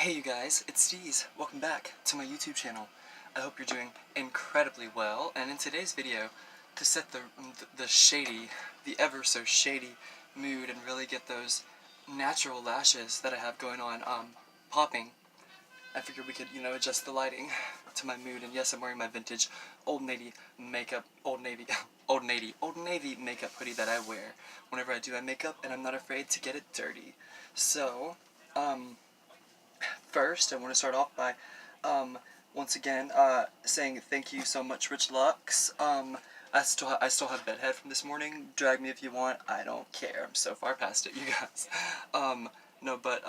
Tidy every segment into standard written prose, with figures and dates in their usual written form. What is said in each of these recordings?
Hey you guys, it's Steez. Welcome back to my YouTube channel. I hope you're doing incredibly well, and in today's video, to set the ever so shady mood and really get those natural lashes that I have going on, popping, I figured we could, adjust the lighting to my mood. And yes, I'm wearing my vintage Old Navy makeup, Old Navy makeup hoodie that I wear whenever I do my makeup, and I'm not afraid to get it dirty. So, first, I want to start off by, once again, saying thank you so much, Rich Lux. I still have bedhead from this morning. Drag me if you want. I don't care. I'm so far past it, you guys. No, but,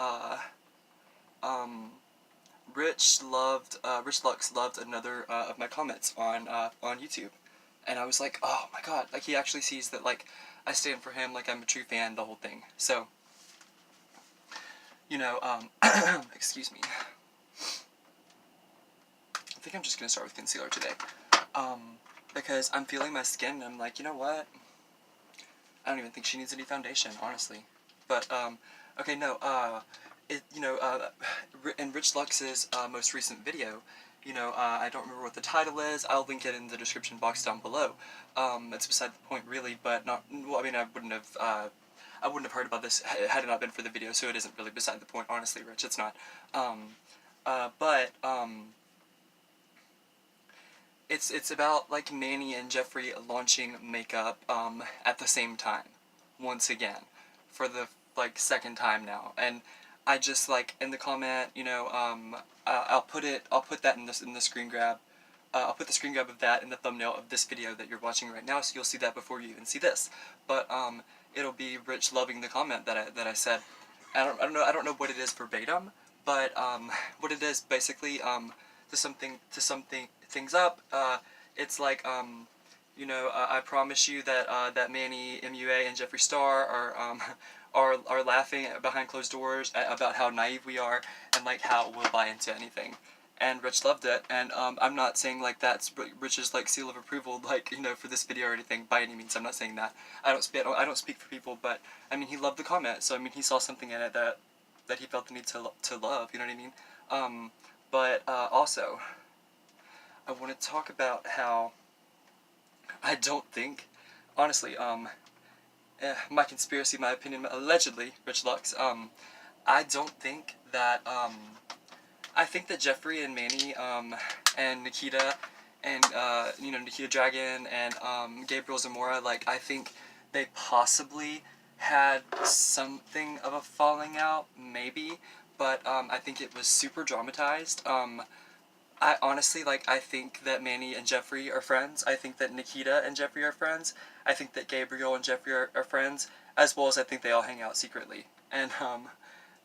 Rich Lux loved another, of my comments on YouTube. And I was like, oh my god, like, he actually sees that, like, I stand for him, like, I'm a true fan, the whole thing. So, excuse me. I think I'm just gonna start with concealer today. Because I'm feeling my skin, and I'm like, you know what? I don't even think she needs any foundation, honestly. But, okay, no, in Rich Lux's, most recent video, I don't remember what the title is. I'll link it in the description box down below. It's beside the point, really, but not, well, I mean, I wouldn't have heard about this had it not been for the video, so it isn't really beside the point, honestly, Rich, it's not. It's about, like, Manny and Jeffree launching makeup, at the same time, once again, for the, like, second time now, and I just, like, in the comment, I'll put that in the screen grab. I'll put the screen grab of that in the thumbnail of this video that you're watching right now, so you'll see that before you even see this. But, it'll be Rich loving the comment that I said. I don't know what it is verbatim, but, what it is, basically, to sum things up, it's like, I promise you that, that Mannymua and Jeffree Star are laughing behind closed doors about how naive we are, and, like, how we'll buy into anything. And Rich loved it, and, I'm not saying, like, that's Rich's, like, seal of approval, like, for this video or anything, by any means. I'm not saying that. I don't speak for people, but, I mean, he loved the comment, so, I mean, he saw something in it that he felt the need to love, you know what I mean? But, also, I want to talk about how I don't think, honestly, my conspiracy, my opinion, allegedly, Rich Lux, I don't think that, I think that Jeffree and Manny, and Nikita, and, Nikita Dragon, and, Gabriel Zamora, like, I think they possibly had something of a falling out, maybe, but, I think it was super dramatized. I honestly, like, I think that Manny and Jeffree are friends. I think that Nikita and Jeffree are friends. I think that Gabriel and Jeffree are friends, as well as I think they all hang out secretly. And,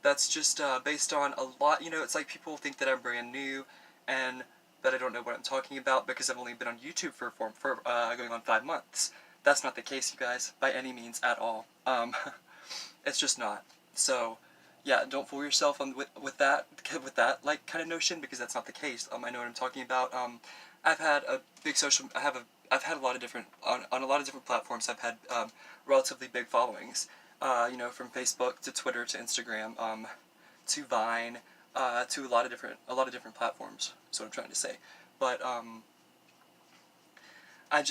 that's just, based on a lot, it's like people think that I'm brand new, and that I don't know what I'm talking about, because I've only been on YouTube for going on 5 months. That's not the case, you guys, by any means at all. It's just not. So, yeah, don't fool yourself with that like kind of notion, because that's not the case. I know what I'm talking about. I've had a big I've had a lot of different on a lot of different platforms. I've had relatively big followings. From Facebook to Twitter to Instagram, to Vine, to a lot of different platforms. Is what I'm trying to say. But I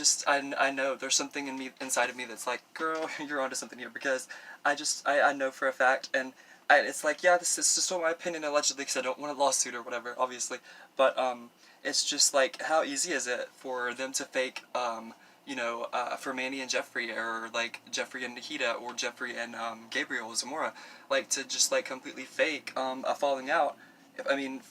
know there's something inside of me that's like, girl, you're onto something here, because I know for a fact, and it's like, yeah, this is just my opinion, allegedly, because I don't want a lawsuit or whatever, obviously, but, it's just like, how easy is it for them to fake, for Manny and Jeffree, or, like, Jeffree and Nikita, or Jeffree and, Gabriel Zamora, like, to just, like, completely fake, a falling out. I mean,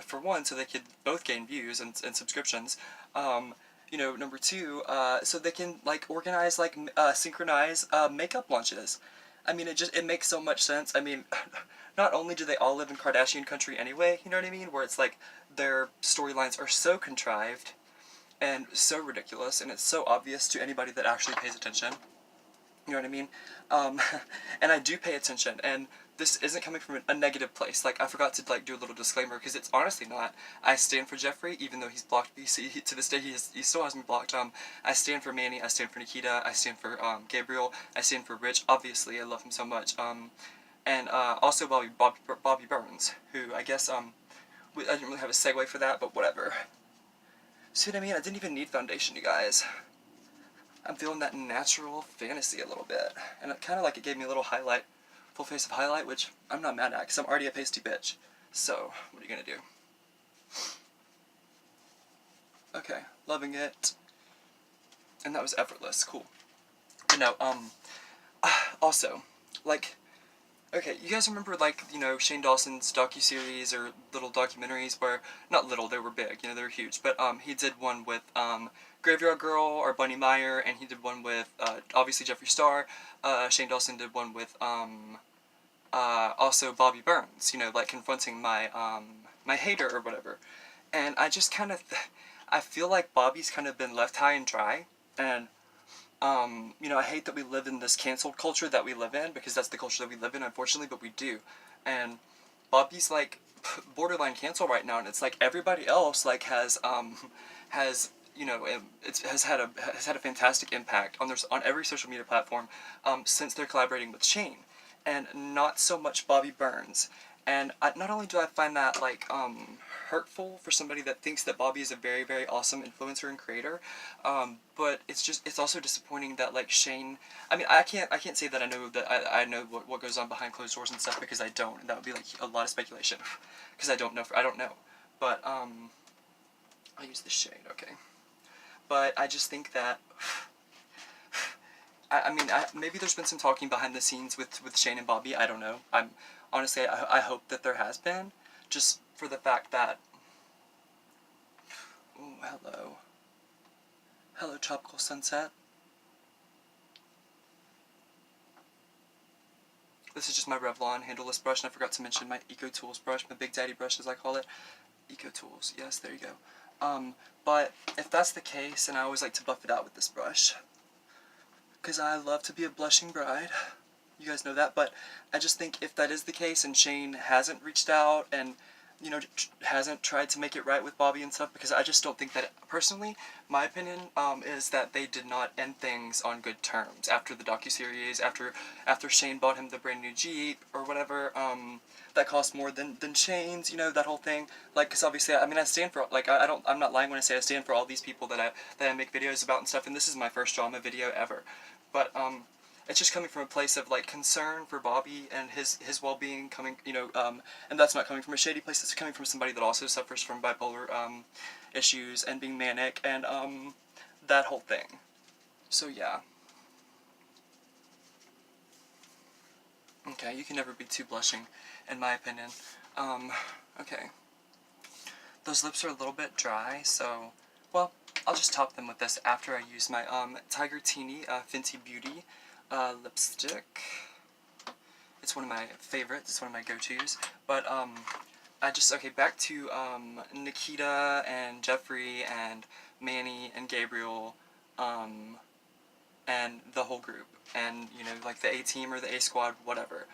for one, so they could both gain views and subscriptions, number two, so they can, like, organize, like, synchronize, makeup launches. I mean, it makes so much sense. I mean, not only do they all live in Kardashian country anyway, you know what I mean, where it's like, their storylines are so contrived, and so ridiculous, and it's so obvious to anybody that actually pays attention. You know what I mean? And I do pay attention, and this isn't coming from a negative place. Like, I forgot to, like, do a little disclaimer, because it's honestly not. I stand for Jeffree, even though he's blocked. To this day, he still has me blocked. I stand for Manny, I stand for Nikita, I stand for, Gabriel, I stand for Rich. Obviously, I love him so much. and also Bobby Burns, who I guess I didn't really have a segue for that, but whatever. See what I mean? I didn't even need foundation, you guys. I'm feeling that natural fantasy a little bit, and it kind of like it gave me a little highlight, full face of highlight, which I'm not mad at because I'm already a pasty bitch. So what are you gonna do? Okay, loving it, and that was effortless. Cool. But no, also, like, okay, you guys remember, like, you know, Shane Dawson's docuseries or little documentaries where, not little, they were big, you know, they were huge, but he did one with Graveyard Girl or Bunny Meyer, and he did one with, obviously, Jeffree Star. Shane Dawson did one with, also Bobby Burns, you know, like, confronting my, my hater or whatever. And I just kind of, I feel like Bobby's kind of been left high and dry, and you know, I hate that we live in this canceled culture that we live in, because that's the culture that we live in, unfortunately, but we do. And Bobby's, like, borderline cancel right now, and it's like everybody else, like, has, you know, has had a fantastic impact on every social media platform, since they're collaborating with Shane, and not so much Bobby Burns. And not only do I find that, like, hurtful for somebody that thinks that Bobby is a very, very awesome influencer and creator, but it's also disappointing that, like, Shane, I mean, I can't say that I know what goes on behind closed doors and stuff, because I don't, and that would be, like, a lot of speculation, because I don't know, but, I'll use this shade, okay, but I just think that, I mean, maybe there's been some talking behind the scenes with Shane and Bobby. I don't know. Honestly, I hope that there has been, just for the fact that. Ooh, hello, tropical sunset. This is just my Revlon handleless brush, and I forgot to mention my Eco Tools brush, my Big Daddy brush, as I call it. Eco Tools. Yes, there you go. But if that's the case, and I always like to buff it out with this brush, because I love to be a blushing bride. You guys know that, but I just think if that is the case and Shane hasn't reached out and, you know, hasn't tried to make it right with Bobby and stuff, because I just don't think that, personally, my opinion is that they did not end things on good terms after the docuseries, after Shane bought him the brand new Jeep or whatever, that cost more than Shane's, you know, that whole thing. Like, because obviously, I mean, I stand for, like, I'm not lying when I say I stand for all these people that I make videos about and stuff, and this is my first drama video ever. But, it's just coming from a place of, like, concern for Bobby and his well-being, coming, you know, and that's not coming from a shady place, it's coming from somebody that also suffers from bipolar, issues and being manic and, that whole thing. So, yeah. Okay, you can never be too blushing, in my opinion. Okay. Those lips are a little bit dry, so, well, I'll just top them with this after I use my, Tiger Teeny, Fenty Beauty, lipstick. It's one of my favorites, it's one of my go-tos, but, okay, back to, Nikita and Jeffree and Manny and Gabriel, and the whole group, and, you know, like, the A-team or the A-squad, whatever.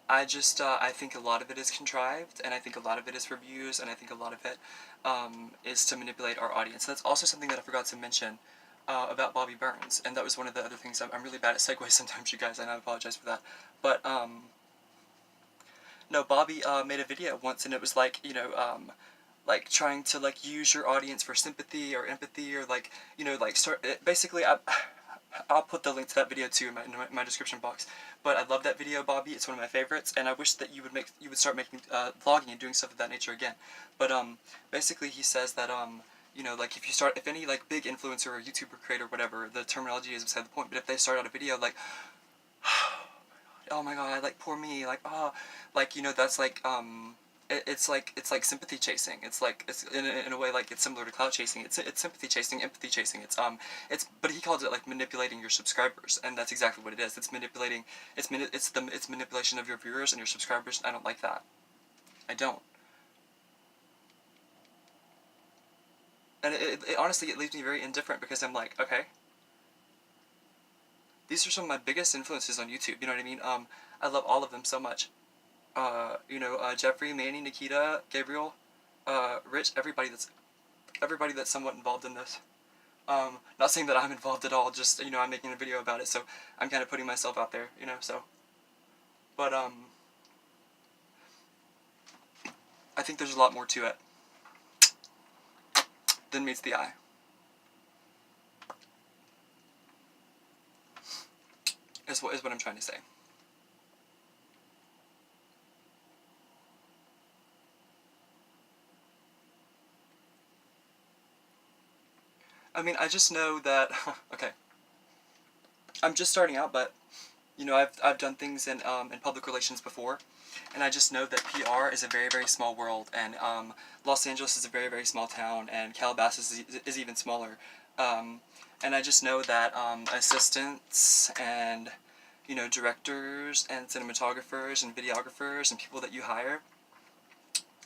I think a lot of it is contrived, and I think a lot of it is for views, and I think a lot of it, is to manipulate our audience. That's also something that I forgot to mention, about Bobby Burns, and that was one of the other things. I'm really bad at segues sometimes, you guys, and I apologize for that. But, no, Bobby, made a video once, and it was like, you know, like, trying to, like, use your audience for sympathy or empathy, or, like, you know, like, basically, I'll put the link to that video too in my description box. But I love that video, Bobby. It's one of my favorites, and I wish that you would start making vlogging and doing stuff of that nature again. But basically, he says that you know, like, if any, like, big influencer or YouTuber creator, whatever, the terminology is beside the point. But if they start out a video like, oh my god, like, poor me, like, oh, like, you know, that's like it's like sympathy chasing. It's like, it's in a way, like, it's similar to clout chasing. It's sympathy chasing, empathy chasing. But he calls it, like, manipulating your subscribers, and that's exactly what it is. It's manipulating. It's manipulation of your viewers and your subscribers. I don't like that. I don't. And honestly, it leaves me very indifferent, because I'm like, okay, these are some of my biggest influences on YouTube. You know what I mean? I love all of them so much. You know, Jeffree, Manny, Nikita, Gabriel, Rich, everybody that's somewhat involved in this. Not saying that I'm involved at all, just, you know, I'm making a video about it, so I'm kind of putting myself out there, you know, so. But, I think there's a lot more to it than meets the eye. Is what I'm trying to say. I mean, I just know that, okay, I'm just starting out, but, you know, I've done things in public relations before, and I just know that PR is a very, very small world, and Los Angeles is a very, very small town, and Calabasas is even smaller, and I just know that assistants and, you know, directors and cinematographers and videographers and people that you hire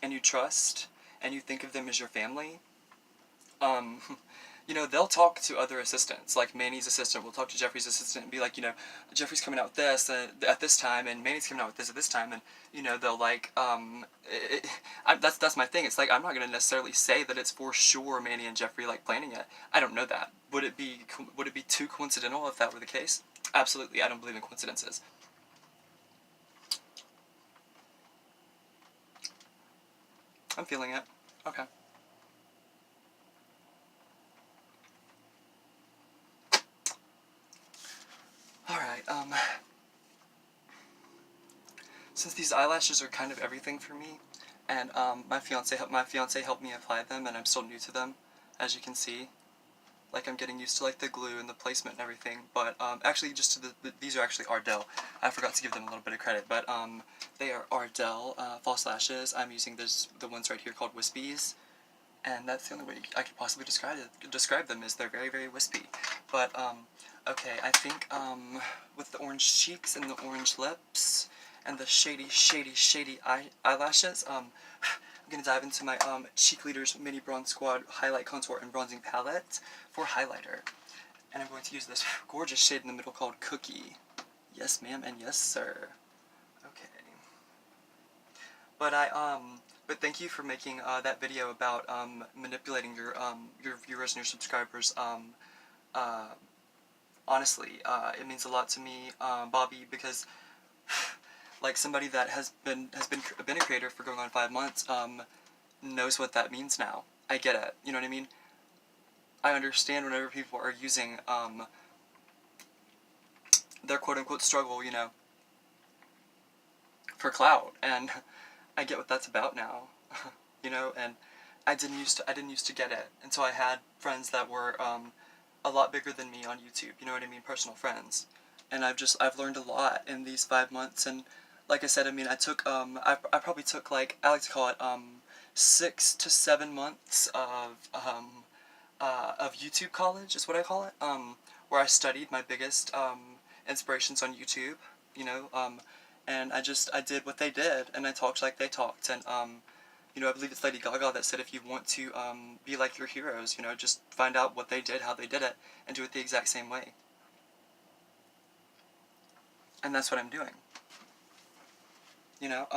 and you trust and you think of them as your family, you know, they'll talk to other assistants. Like Manny's assistant will talk to Jeffree's assistant and be like, you know, Jeffree's coming out with this at this time, and Manny's coming out with this at this time, and you know, they'll like, that's my thing. It's like I'm not gonna necessarily say that it's for sure Manny and Jeffree like planning it. I don't know that. Would it be too coincidental if that were the case? Absolutely. I don't believe in coincidences. I'm feeling it. Okay. Alright, since these eyelashes are kind of everything for me, and my fiance helped me apply them, and I'm still new to them, as you can see. Like, I'm getting used to like the glue and the placement and everything, but actually just to these are actually Ardell. I forgot to give them a little bit of credit, but they are Ardell false lashes. I'm using the ones right here called Wispies, and that's the only way I could possibly describe them, is they're very, very wispy. But okay, I think with the orange cheeks and the orange lips and the shady eyelashes, I'm gonna dive into my Cheek Leaders Mini Bronze Squad Highlight Contour and Bronzing Palette for highlighter, and I'm going to use this gorgeous shade in the middle called Cookie. Yes, ma'am, and yes, sir. Okay. But but thank you for making that video about manipulating your viewers and your subscribers. Honestly, it means a lot to me, Bobby, because like somebody that has been a creator for going on 5 months, knows what that means now. I get it. You know what I mean? I understand whenever people are using their quote unquote struggle, you know, for clout, and I get what that's about now. You know, and I didn't used to get it until I had friends that were a lot bigger than me on YouTube. You know what I mean? Personal friends, and I've learned a lot in these 5 months. And like I said, I mean, I took I probably took, like, I like to call it 6 to 7 months of YouTube college is what I call it, where I studied my biggest inspirations on YouTube. You know, and I did what they did, and I talked like they talked, and you know, I believe it's Lady Gaga that said, if you want to be like your heroes, you know, just find out what they did, how they did it, and do it the exact same way. And that's what I'm doing. You know,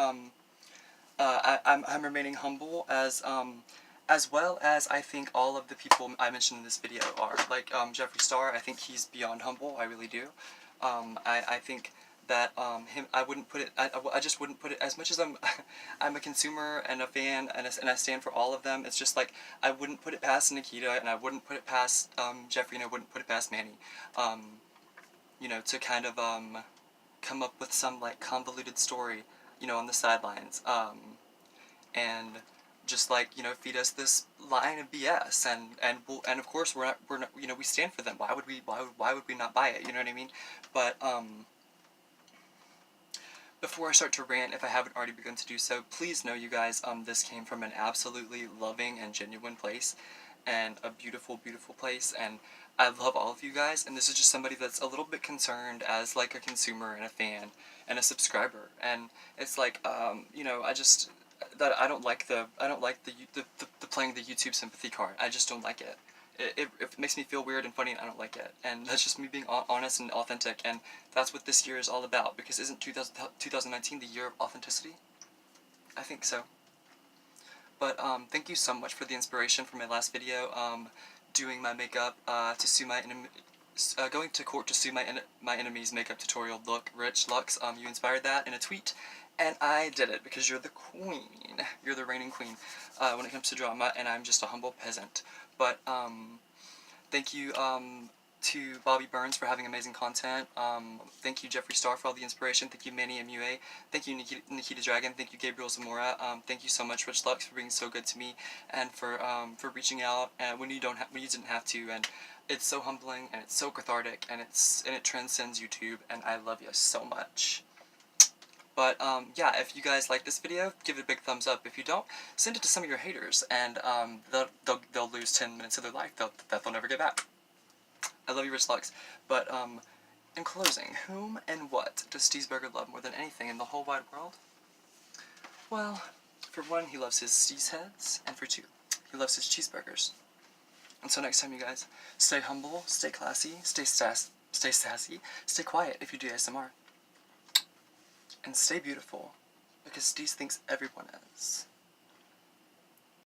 I'm remaining humble, as well as I think all of the people I mentioned in this video are. Like Jeffree Star, I think he's beyond humble. I really do. I think that I wouldn't put it. I just wouldn't put it, as much as I'm a consumer and a fan, and I stand for all of them. It's just like I wouldn't put it past Nikita, and I wouldn't put it past Jeffree, and I wouldn't put it past Manny. You know, to kind of come up with some like convoluted story, you know, on the sidelines, and just, like, you know, feed us this line of BS, and of course we're not, you know, we stand for them. Why would we not buy it? You know what I mean? But before I start to rant, if I haven't already begun to do so, please know, you guys, this came from an absolutely loving and genuine place, and a beautiful, beautiful place, and I love all of you guys, and this is just somebody that's a little bit concerned as, like, a consumer and a fan and a subscriber, and it's like, you know, I don't like the playing the YouTube sympathy card. I just don't like it. It makes me feel weird and funny, and I don't like it. And that's just me being honest and authentic, and that's what this year is all about, because isn't 2019 the year of authenticity? I think so. But thank you so much for the inspiration for my last video, doing my makeup to suit my going to court to sue my enemy's makeup tutorial look. Rich Lux, you inspired that in a tweet, and I did it because you're the queen. You're the reigning queen when it comes to drama, and I'm just a humble peasant. But thank you to Bobby Burns for having amazing content. Thank you Jeffree Star for all the inspiration. Thank you Mannymua. Thank you Nikita Dragon. Thank you Gabriel Zamora. Thank you so much Rich Lux for being so good to me and for reaching out when you didn't have to. And it's so humbling and it's so cathartic and it transcends YouTube, and I love you so much. But yeah, if you guys like this video, give it a big thumbs up. If you don't, send it to some of your haters, and they'll lose 10 minutes of their life that they'll never get back. I love you, Rich Lux. But in closing, whom and what does Steesburger love more than anything in the whole wide world? Well, for one, he loves his Stees heads, and for two, he loves his cheeseburgers. Until next time, you guys, stay humble, stay classy, stay sassy, stay quiet if you do ASMR, and stay beautiful, because Stees thinks everyone is.